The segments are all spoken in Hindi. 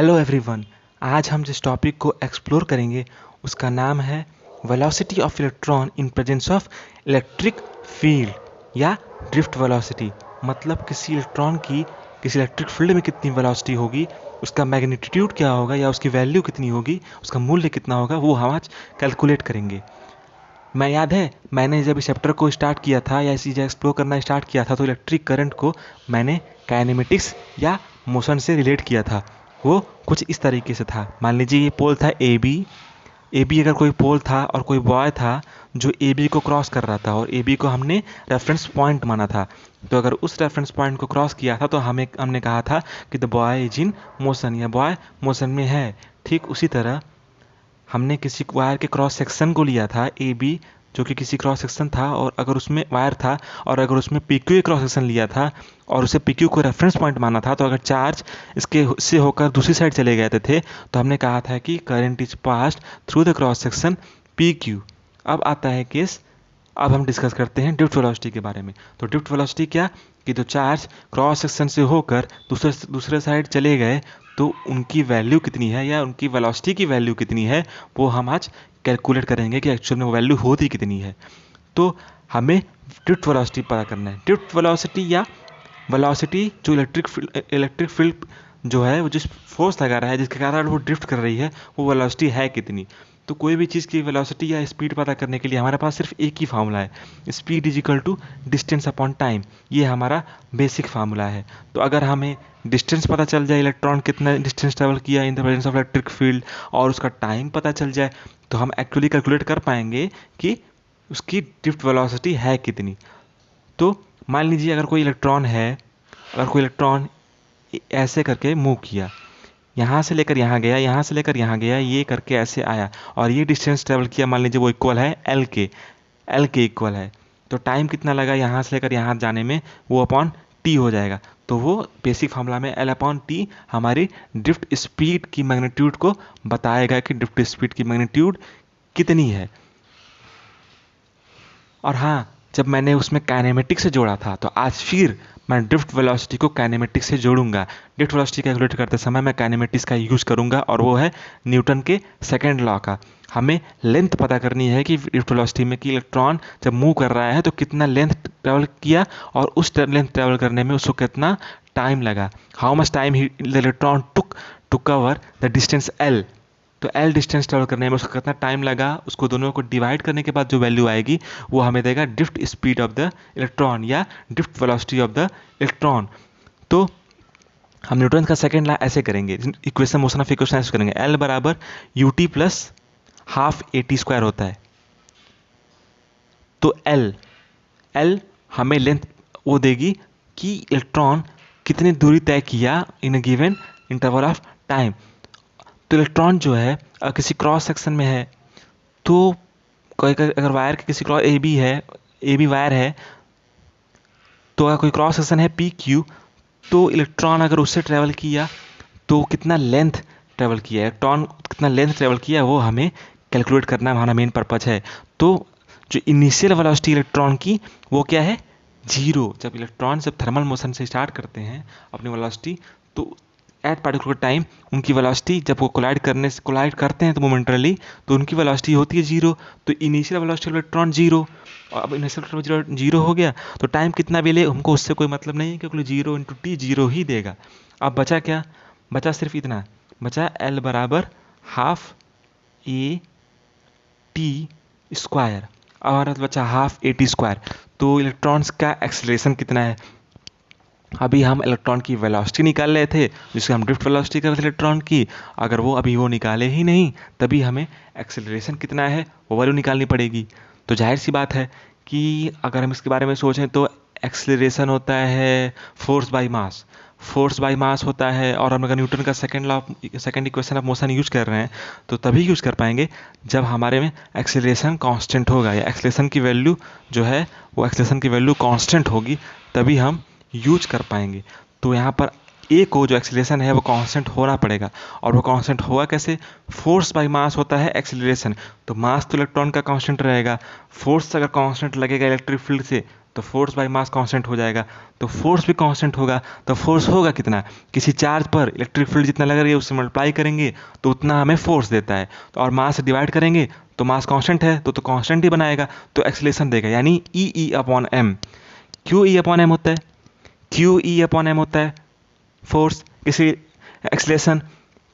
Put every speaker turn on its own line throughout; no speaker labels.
Hello everyone. आज हम जिस टॉपिक को एक्सप्लोर करेंगे उसका नाम है velocity of electron in presence of electric field या ड्रिफ्ट वेलोसिटी। मतलब किसी इलेक्ट्रॉन की किसी इलेक्ट्रिक फील्ड में कितनी वेलोसिटी होगी, उसका मैग्नीट्यूड क्या होगा या उसकी वैल्यू कितनी होगी, उसका मूल्य कितना होगा, वो हम आज कैलकुलेट करेंगे। मैं याद है मैंने जब इस चैप्टर को स्टार्ट किया था या इस चीज़ एक्सप्लोर करना स्टार्ट किया था तो इलेक्ट्रिक करंट को मैंने काइनेमेटिक्स या मोशन से रिलेट किया था। वो कुछ इस तरीके से था। मान लीजिए ये पोल था ए बी अगर कोई पोल था और कोई बॉय था जो ए बी को क्रॉस कर रहा था और ए बी को हमने रेफरेंस पॉइंट माना था। तो अगर उस रेफरेंस पॉइंट को क्रॉस किया था तो हमने कहा था कि the boy is in motion या बॉय मोशन में है। ठीक उसी तरह हमने किसी वायर के क्रॉस सेक्शन को लिया था ए बी, जो कि किसी क्रॉस सेक्शन था, और अगर उसमें वायर था और अगर उसमें पी क्यू क्रॉस सेक्शन लिया था और उसे पी क्यू को रेफरेंस पॉइंट माना था, तो अगर चार्ज इसके से होकर दूसरी साइड चले गए थे तो हमने कहा था कि current is passed through the cross section P Q. अब आता है केस, अब हम डिस्कस करते हैं ड्रिफ्ट वेलोसिटी के बारे में। तो ड्रिफ्ट वेलोसिटी क्या कि जो चार्ज क्रॉस सेक्शन से होकर दूसरे साइड चले गए तो उनकी वैल्यू कितनी है या उनकी वेलोसिटी की वैल्यू कितनी है, वो हम आज कैलकुलेट करेंगे कि एक्चुअल में वो वैल्यू होती कितनी है। तो हमें ड्रिफ्ट वेलोसिटी पता करना है। ड्रिफ्ट वेलोसिटी या वेलोसिटी जो इलेक्ट्रिक फील्ड जो है वो जिस फोर्स लगा रहा है जिसके कारण वो ड्रिफ्ट कर रही है, वो वेलोसिटी है कितनी। तो कोई भी चीज़ की वेलोसिटी या स्पीड पता करने के लिए हमारे पास सिर्फ एक ही फार्मूला है, speed is equal to distance upon time. ये हमारा बेसिक फार्मूला है। तो अगर हमें डिस्टेंस पता चल जाए, इलेक्ट्रॉन कितना डिस्टेंस ट्रेवल किया in the presence of electric field, और उसका टाइम पता चल जाए, तो हम एक्चुअली कैलकुलेट कर पाएंगे कि उसकी ड्रिफ्ट वेलोसिटी है कितनी। तो मान लीजिए अगर कोई इलेक्ट्रॉन ऐसे करके मूव किया, यहाँ से लेकर यहाँ गया, यहाँ से लेकर यहाँ गया, ये करके ऐसे आया और ये डिस्टेंस ट्रेवल किया, मान लीजिए वो इक्वल है एल के इक्वल है। तो टाइम कितना लगा यहाँ से लेकर यहाँ जाने में, वो अपॉन टी हो जाएगा। तो वो बेसिक फार्मूला में एल अपॉन टी हमारी ड्रिफ्ट स्पीड की मैग्नीट्यूड को बताएगा कि ड्रिफ्ट स्पीड की मैग्नीट्यूड कितनी है। और हाँ, जब मैंने उसमें काइनेमेटिक्स से जोड़ा था तो आज फिर मैं ड्रिफ्ट वेलोसिटी को काइनेमेटिक्स से जोड़ूंगा। ड्रिफ्ट वेलोसिटी कैलकुलेट करते समय मैं काइनेमेटिक्स का यूज़ करूंगा और वो है न्यूटन के सेकेंड लॉ का। हमें लेंथ पता करनी है कि ड्रिफ्ट वेलोसिटी में कि इलेक्ट्रॉन जब मूव कर रहा है तो कितना लेंथ ट्रेवल किया और उस लेंथ ट्रेवल करने में उसको कितना टाइम लगा, how much time the electron to cover the distance L. तो एल डिस्टेंस ट्रेवल करने में उसका कितना टाइम लगा, उसको दोनों को डिवाइड करने के बाद जो वैल्यू आएगी वो हमें देगा drift speed of the electron या drift velocity of the electron. तो हम न्यूटन का सेकेंड लॉ ऐसे करेंगे, इक्वेशन मोशन ऑफ इक्वेशन ऐसे करेंगे, एल बराबर you t plus half a t square होता है। तो एल हमें लेंथ वो देगी कि इलेक्ट्रॉन कितनी दूरी तय किया in a given interval of time. तो इलेक्ट्रॉन जो है किसी क्रॉस सेक्शन में है, तो अगर वायर के किसी क्रॉस ए बी वायर है, तो अगर कोई क्रॉस सेक्शन है पी क्यू, तो इलेक्ट्रॉन अगर उससे ट्रेवल किया तो कितना लेंथ ट्रेवल किया, इलेक्ट्रॉन कितना लेंथ ट्रेवल किया, वो हमें कैलकुलेट करना हमारा मेन पर्पज है। तो जो इनिशियल वेलोसिटी इलेक्ट्रॉन की वो क्या है, जीरो। जब इलेक्ट्रॉन थर्मल मोशन से स्टार्ट करते हैं अपनी वेलोसिटी, तो एट पार्टिकुलर टाइम उनकी वेलोसिटी जब वो कोलाइड करते हैं तो मोमेंटरली, तो उनकी वेलोसिटी होती है जीरो। तो इनिशियल वेलोसिटी इलेक्ट्रॉन जीरो, और अब इनिशियल जीरो हो गया तो टाइम कितना भी ले हमको उससे कोई मतलब नहीं है, क्योंकि जीरो इंटू टी जीरो ही देगा। अब बचा क्या, बचा सिर्फ इतना, बचा एल बराबर हाफ ए टी स्क्वायर और बचा हाफ ए टी स्क्वायर। तो इलेक्ट्रॉन्स का एक्सेलरेशन कितना है, अभी हम इलेक्ट्रॉन की वेलोसिटी निकाल रहे थे जिसको हम ड्रिफ्ट वेलोसिटी कर रहे थे इलेक्ट्रॉन की, अगर वो निकाले ही नहीं तभी हमें एक्सेलरेशन कितना है वो वैल्यू निकालनी पड़ेगी। तो जाहिर सी बात है कि अगर हम इसके बारे में सोचें तो एक्सेलरेशन होता है फोर्स बाय मास होता है। और हम अगर न्यूटन का second equation of motion use कर रहे हैं तो तभी यूज कर पाएंगे जब हमारे में एक्सेलरेशन कांस्टेंट होगा, या एक्सेलरेशन की वैल्यू जो है वो एक्सेलरेशन की वैल्यू कांस्टेंट होगी, तभी हम यूज कर पाएंगे। तो यहाँ पर ए को जो एक्सेलरेशन है वो कांस्टेंट होना पड़ेगा, और वो कांस्टेंट होगा कैसे, फोर्स बाय मास होता है एक्सेलरेशन। तो मास तो इलेक्ट्रॉन का कांस्टेंट रहेगा, फोर्स अगर कांस्टेंट लगेगा इलेक्ट्रिक फील्ड से तो फोर्स बाय मास कांस्टेंट हो जाएगा। तो फोर्स भी कांस्टेंट होगा तो फोर्स होगा कितना, किसी चार्ज पर इलेक्ट्रिक फील्ड जितना लग रही है उससे मल्टीप्लाई करेंगे तो उतना हमें फोर्स देता है। तो और मास से डिवाइड करेंगे तो मास कांस्टेंट है तो कांस्टेंट ही बनाएगा, तो एक्सेलरेशन देगा, यानी E upon M. Q E upon M होता है, क्यू ई अपॉन एम होता है फोर्स, किसी एक्सेलरेशन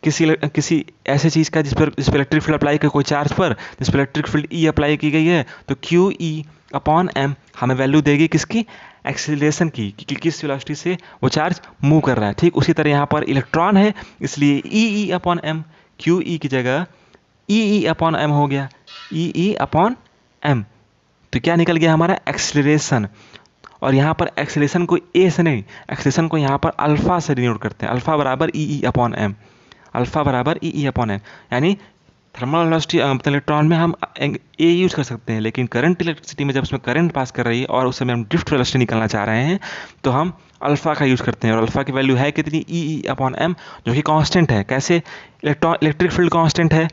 किसी ऐसे चीज़ का जिस पर इलेक्ट्रिक फील्ड अप्लाई किया, कोई चार्ज पर जिस पर इलेक्ट्रिक फील्ड ई अप्लाई की गई है, तो क्यू ई अपॉन एम हमें वैल्यू देगी किसकी, एक्सीलरेशन की, कि किस वेलोसिटी से वो चार्ज मूव कर रहा है। ठीक उसी तरह यहाँ पर इलेक्ट्रॉन है, इसलिए E upon M, Q E की जगह ई अपॉन एम हो गया, ई अपॉन एम। तो क्या निकल गया हमारा, एक्सीलरेशन। और यहाँ पर एक्सीलरेशन को ए से नहीं, एक्सीलरेशन को यहाँ पर अल्फा से डिनोट करते हैं, अल्फा बराबर ई अपॉन एम, अल्फा बराबर ई अपॉन एम। यानी थर्मल वेलोसिटी इलेक्ट्रॉन में हम ए यूज़ कर सकते हैं, लेकिन करंट इलेक्ट्रिसिटी में जब उसमें करंट पास कर रही है और उस समय हम ड्रिफ्ट वेलोसिटी निकालना चाह रहे हैं तो हम अल्फा का यूज़ करते हैं। और अल्फा की वैल्यू है कितनी, ई अपॉन एम, जो कि कांस्टेंट है। कैसे, इलेक्ट्रिक फील्ड कांस्टेंट है,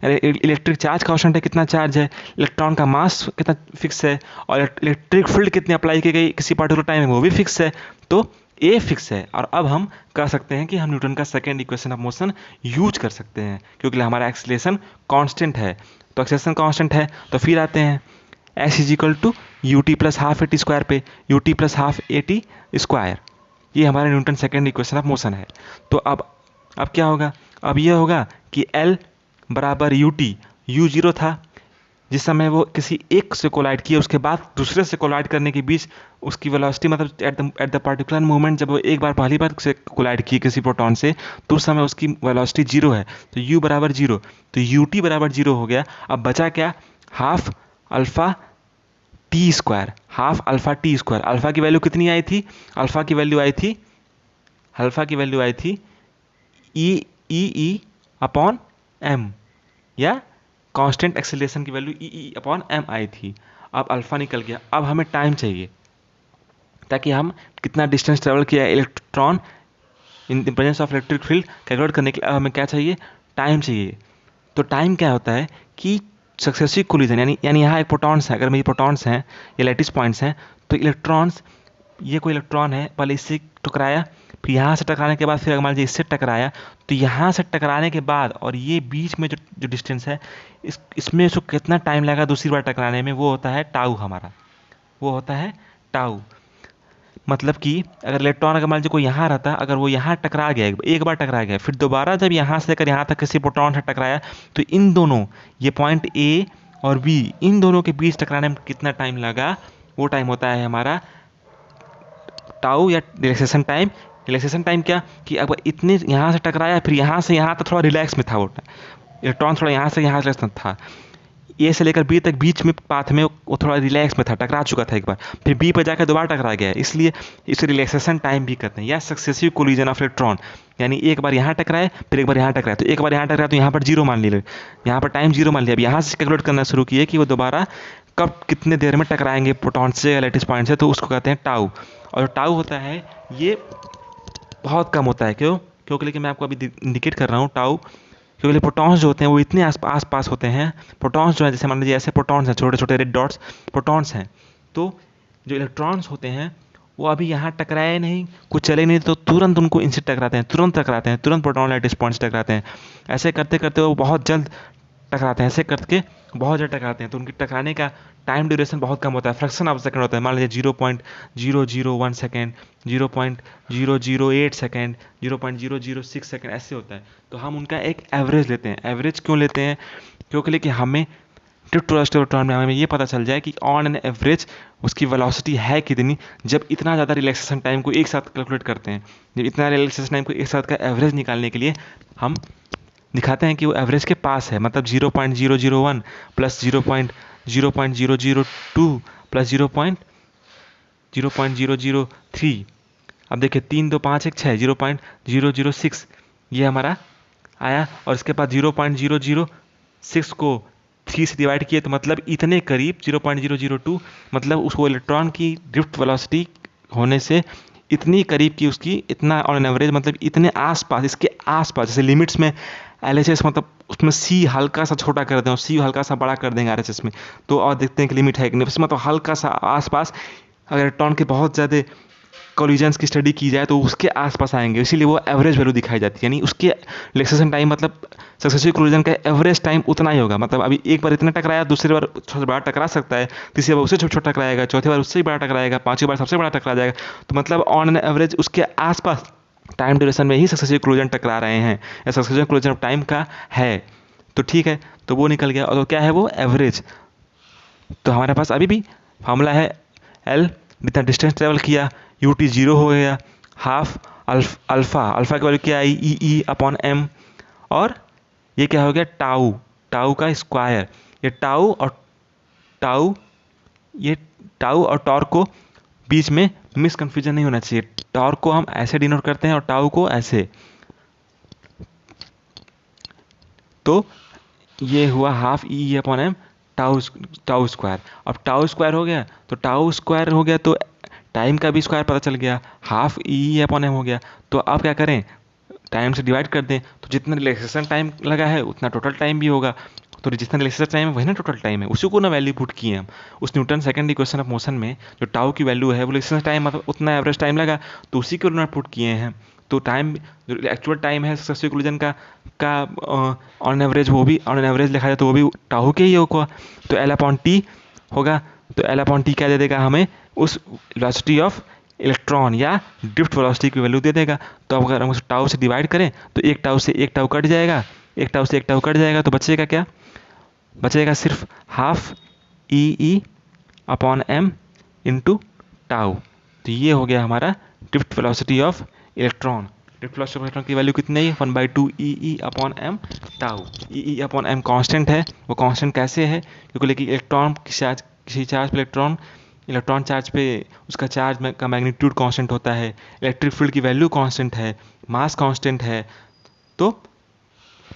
इलेक्ट्रिक चार्ज कांस्टेंट है, कितना चार्ज है, इलेक्ट्रॉन का मास कितना फिक्स है, और इलेक्ट्रिक फील्ड कितनी अप्लाई की गई किसी पार्टिकुलर टाइम में वो भी फिक्स है, तो ए फिक्स है। और अब हम कह सकते हैं कि हम न्यूटन का second equation of motion use कर सकते हैं, क्योंकि हमारा एक्सीलरेशन कांस्टेंट है। तो एक्सीलरेशन कांस्टेंट है तो फिर आते हैं S is equal to u t plus half a t square पे, u t plus half a t square, ये हमारा Newton second equation of motion है। तो अब क्या होगा, अब ये होगा कि एल बराबर यू टी, यू जीरो था जिस समय वो किसी एक से कोलाइड किया, उसके बाद दूसरे से कोलाइड करने के बीच उसकी वेलोसिटी, मतलब एट द पर्टिकुलर मोमेंट जब वो एक बार पहली बार से कोलाइड की किसी प्रोटॉन से, तो उस समय उसकी वेलोसिटी जीरो है, तो u बराबर जीरो, तो यू टी बराबर जीरो हो गया। अब बचा क्या, half alpha T square, half alpha T square. Alpha की वैल्यू कितनी आई थी, अल्फा की वैल्यू आई थी ई अपॉन एम, या कांस्टेंट एक्सेलरेशन की वैल्यू ई अपॉन एम आई थी। अब अल्फा निकल गया, अब हमें टाइम चाहिए ताकि हम कितना डिस्टेंस ट्रेवल किया electron in the presence of electric field calculate करने के लिए अब हमें क्या चाहिए, टाइम चाहिए। तो टाइम क्या होता है कि सक्सेसिव कोलिजन, यानी यहाँ एक प्रोटॉन्स है, अगर मेरी प्रोटॉन्स हैं या लैटिस पॉइंट्स हैं, तो इलेक्ट्रॉन्स, ये कोई इलेक्ट्रॉन है, पहले इससे टकराया, फिर यहाँ से टकराने के बाद फिर मान लीजिए इससे टकराया, तो यहाँ से टकराने के बाद और ये बीच में जो डिस्टेंस है, इसमें उसको कितना टाइम लगा दूसरी बार टकराने में, वो होता है टाउ हमारा, वो होता है टाउ। मतलब कि अगर इलेक्ट्रॉन, अगर मान लीजिए कोई यहाँ रहता, अगर वो यहाँ टकरा गया, एक बार टकरा गया, फिर दोबारा जब यहाँ से लेकर यहाँ तक किसी प्रोटॉन से टकराया, तो इन दोनों, ये पॉइंट ए और बी, इन दोनों के बीच टकराने में कितना टाइम लगा, वो टाइम होता है हमारा टाउ या रिलैक्सेशन टाइम। रिलैक्सेशन टाइम क्या, कि अगर इतने यहाँ से टकराया, फिर यहाँ से यहाँ तक थोड़ा रिलैक्स में था, वो इलेक्ट्रॉन थोड़ा यहाँ से रिलैक्स था, ए से लेकर बी तक बीच में पाथ में वो थोड़ा रिलैक्स में था, टकरा चुका था एक बार, फिर बी पर जाकर दोबारा टकरा गया, इसलिए इसे रिलैक्सेशन टाइम भी कहते हैं, या सक्सेसिव कोलिजन ऑफ इलेक्ट्रॉन। यानी एक बार यहाँ टकराए, फिर एक बार यहाँ टकराए, तो एक बार यहाँ टकराया तो यहाँ पर जीरो मान लिया, यहाँ पर टाइम जीरो मान लिया। अब यहाँ से कैलकुलेट करना शुरू किए कि वो दोबारा कब कितने देर में टकराएंगे प्रोटॉन से या लैटिस पॉइंट से, तो उसको कहते हैं टाउ। और जो टाउ होता है ये बहुत कम होता है, क्योंकि लेकिन मैं आपको अभी इंडिकेट कर रहा हूँ टाउ, क्योंकि प्रोटॉन्स जो होते हैं वो इतने आस पास होते हैं। प्रोटॉन्स जो है, जैसे मान लीजिए ऐसे प्रोटॉन्स हैं, छोटे छोटे रेड डॉट्स प्रोटॉन्स हैं, तो जो इलेक्ट्रॉन्स होते हैं वो अभी यहाँ टकराए नहीं, कुछ चले नहीं, तो तुरंत उनको इनसे टकराते हैं, तुरंत प्रोटॉन लैटिस पॉइंट्स टकराते हैं। ऐसे करते करते वो बहुत जल्द टकराते हैं, ऐसे करके बहुत जल्द टकराते हैं, तो उनकी टकराने का टाइम ड्यूरेशन बहुत कम होता है, फ्रैक्शन ऑफ सेकंड होता है। मान लीजिए 0.001 सेकेंड, 0.008 सेकेंड, 0.006 सेकेंड, ऐसे होता है। तो हम उनका एक एवरेज लेते हैं। एवरेज क्यों लेते हैं, क्योंकि लेकिन हमें ड्रिफ्ट वेलोसिटी इलेक्ट्रॉन में हमें ये पता चल जाए कि ऑन एन एवरेज उसकी वेलोसिटी है कितनी, जब इतना ज़्यादा रिलैक्सेशन टाइम को एक साथ कैलकुलेट करते हैं। जब इतना रिलैक्सेशन टाइम को एक साथ का एवरेज निकालने के लिए हम दिखाते हैं कि वो एवरेज के पास है, मतलब 0.001 प्लस 0.002 प्लस 0.003। अब देखिए 3 2 5 1 6, 0.006 ये हमारा आया, और इसके बाद 0.006 को 3 से डिवाइड किए, तो मतलब इतने करीब 0.002, मतलब उसको इलेक्ट्रॉन की ड्रिफ्ट वेलोसिटी होने से इतनी करीब की उसकी, इतना ऑन एन एवरेज, मतलब इतने आसपास, इसके आसपास, जैसे लिमिट्स में LHS, मतलब उसमें सी हल्का सा छोटा कर दें और सी हल्का सा बड़ा कर देंगे RHS में, तो और देखते हैं कि लिमिट है कि नहीं, मतलब हल्का सा आसपास अगर इलेक्ट्रॉन के बहुत ज़्यादा कोलिजन्स की स्टडी की जाए तो उसके आसपास आएंगे, इसीलिए वो एवरेज वैल्यू दिखाई जाती है। यानी उसके रिलैक्सेशन टाइम मतलब सक्सेसिव कोलिजन का एवरेज टाइम उतना ही होगा। मतलब अभी एक बार इतना टकराया, दूसरी बार सबसे बड़ा टकरा सकता है, तीसरी बार उससे छोटा टकराएगा, चौथी बार उससे बड़ा टकराएगा, पांचवी बार सबसे बड़ा टकरा जाएगा। तो मतलब ऑन एन एवरेज उसके आसपास टाइम ड्यूरेशन में ही सक्सेसिव कोलिजन टकरा रहे हैं, या सक्सेसिव कोलिजन ऑफ टाइम का है। तो ठीक है, तो वो निकल गया। और तो क्या है वो एवरेज। तो हमारे पास अभी भी फार्मूला है एल, जितना डिस्टेंस ट्रेवल किया यू टी जीरो हो गया, हाफ अल्फ़ा की वैल्यू क्या आई ई अपॉन एम, और ये क्या हो गया टाउ, टाउ का स्क्वायर। ये टाउ और टॉर्क को बीच में मिसकन्फ्यूजन नहीं होना चाहिए। टॉर्क को हम ऐसे डिनोट करते हैं और टाउ को ऐसे। तो ये हुआ half E upon M tau square. अब टाउ स्क्वायर हो गया, तो टाउ स्क्वायर हो गया तो टाइम का भी स्क्वायर पता चल गया, हाफ ई अपॉन एम हो गया। तो अब क्या करें, टाइम से डिवाइड कर दें, तो जितना रिलैक्सेशन टाइम लगा है उतना टोटल टाइम भी होगा। तो जितना रिलैक्सेशन टाइम है वही ना टोटल टाइम है, उसी को ना वैल्यू पुट किए हम। उस Newton second equation of motion में जो टाउ की वैल्यू है वो रिलैक्सेशन टाइम मतलब उतना एवरेज टाइम लगा, तो उसी को ना पुट किए हैं। तो टाइम जो एक्चुअल टाइम है सक्सेसिव कोलिजन का ऑन एवरेज, वो भी ऑन एवरेज लिखा जाए तो वो भी टाउ के ही होगा। तो एल अपॉन टी होगा। तो एल अपॉन टी क्या दे देगा हमें, उस वेलोसिटी ऑफ इलेक्ट्रॉन या ड्रिफ्ट वेलोसिटी की वैल्यू दे देगा। तो अब अगर हम उस टाउ से डिवाइड करें तो एक टाउ से एक टाउ कट जाएगा, एक टाउ से एक टाउ कट जाएगा, तो बचेगा क्या, बचेगा सिर्फ half E upon M into tau. तो ये हो गया हमारा drift velocity of electron. Drift velocity of electron की वैल्यू कितनी है, 1/2 E upon M tau. E upon M constant है। वो कांस्टेंट कैसे है, क्योंकि लेकिन इलेक्ट्रॉन किसी चार्ज पे इलेक्ट्रॉन चार्ज पे उसका चार्ज का मैग्नीट्यूड कांस्टेंट होता है, इलेक्ट्रिक फील्ड की वैल्यू कांस्टेंट है, मास कांस्टेंट है। तो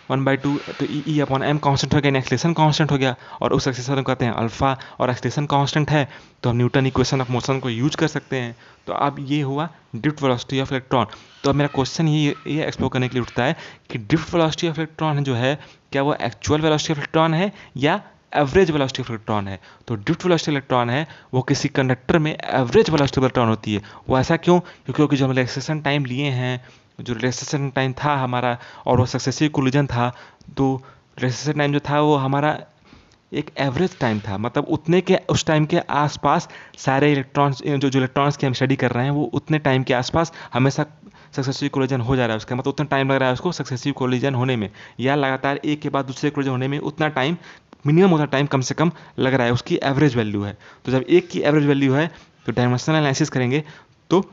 1/2 तो ई अपॉन एम कांस्टेंट हो गया, एक्सलेशन कांस्टेंट हो गया, और उस एक्सलेशन को कहते हैं अल्फा, और एक्सलेशन कांस्टेंट है तो हम न्यूटन इक्वेशन ऑफ मोशन को यूज कर सकते हैं। तो अब ये हुआ ड्रिफ्ट वेलोसिटी ऑफ इलेक्ट्रॉन। तो अब मेरा क्वेश्चन ये एक्सप्लोर करने के लिए उठता है कि ड्रिफ्ट वेलोसिटी ऑफ इलेक्ट्रॉन जो है, क्या वो एक्चुअल वेलोसिटी ऑफ इलेक्ट्रॉन है या एवरेज वेलोसिटी ऑफ इलेक्ट्रॉन है। तो ड्रिफ्ट वेलोसिटी इलेक्ट्रॉन है वो किसी कंडक्टर में एवरेज वेलोसिटी ऑफ इलेक्ट्रॉन होती है। वो ऐसा क्यों, क्योंकि जो हम रिलैक्सेशन टाइम लिए हैं, जो रिलैक्सेशन टाइम था हमारा, और वो सक्सेसिव कोलिजन था, तो रिलैक्सेशन टाइम जो था वो हमारा एक एवरेज टाइम था। मतलब उतने के उस टाइम के आसपास सारे इलेक्ट्रॉन्स जो इलेक्ट्रॉन्स की हम स्टडी कर रहे हैं वो उतने टाइम के आसपास हमेशा सक्सेसिव कोलिजन हो जा रहा है उसका। मतलब उतना टाइम लग रहा है उसको सक्सेसिव कोलिजन होने में, या लगातार एक के बाद दूसरे कोलिजन होने में उतना टाइम, मिनिमम उतना टाइम कम से कम लग रहा है, उसकी एवरेज वैल्यू है। तो जब एक की एवरेज वैल्यू है तो डायमेंशनल एनालिसिस करेंगे तो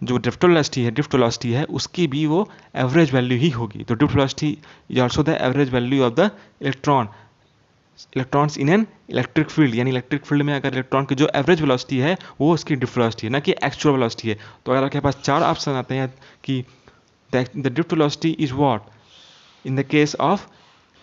जो ड्रिफ्ट वेलोसिटी है उसकी भी वो एवरेज वैल्यू ही होगी। तो drift velocity is also the average value of the electrons in an electric field. यानी इलेक्ट्रिक फील्ड में अगर इलेक्ट्रॉन की जो एवरेज वेलोसिटी है वो उसकी ड्रिफ्ट वेलोसिटी है, ना कि एक्चुअल वेलोसिटी है। तो अगर आपके पास चार ऑप्शन आते हैं कि the drift velocity is what in the case of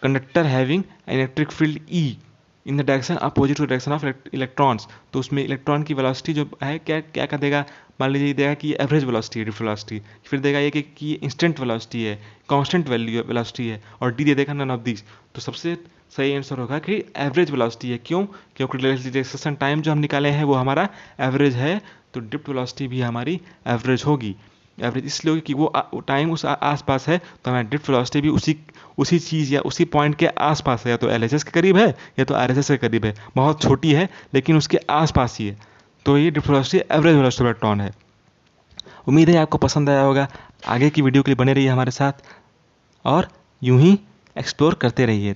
conductor having an electric field E in the direction opposite to direction of electrons, तो उसमें इलेक्ट्रॉन की वेलोसिटी जो है क्या क्या कर देगा, मान लीजिए देगा कि एवरेज वेलोसिटी है ड्रिफ्ट वेलोसिटी, फिर देगा ये कि इंस्टेंट वेलोसिटी है, कांस्टेंट वैल्यू वेलोसिटी है, और डी दे देगा नन ऑफ दिस। तो सबसे सही आंसर होगा कि एवरेज वेलोसिटी है। क्यों, क्योंकि रिलैक्सेशन टाइम जो हम निकाले हैं वो हमारा एवरेज है, तो ड्रिफ्ट वेलोसिटी भी हमारी एवरेज होगी। एवरेज इसलिए होगी कि वो टाइम उस आसपास है, तो हमारी ड्रिफ्ट वेलोसिटी भी उसी चीज़ या उसी पॉइंट के आसपास है, या तो एलएचएस के करीब है या तो आरएचएस के करीब है। बहुत छोटी है लेकिन उसके आसपास ही है। तो ये drift velocity average velocity of electron है। उम्मीद है आपको पसंद आया होगा। आगे की वीडियो के लिए बने रहिए हमारे साथ और यूं ही एक्सप्लोर करते रहिए।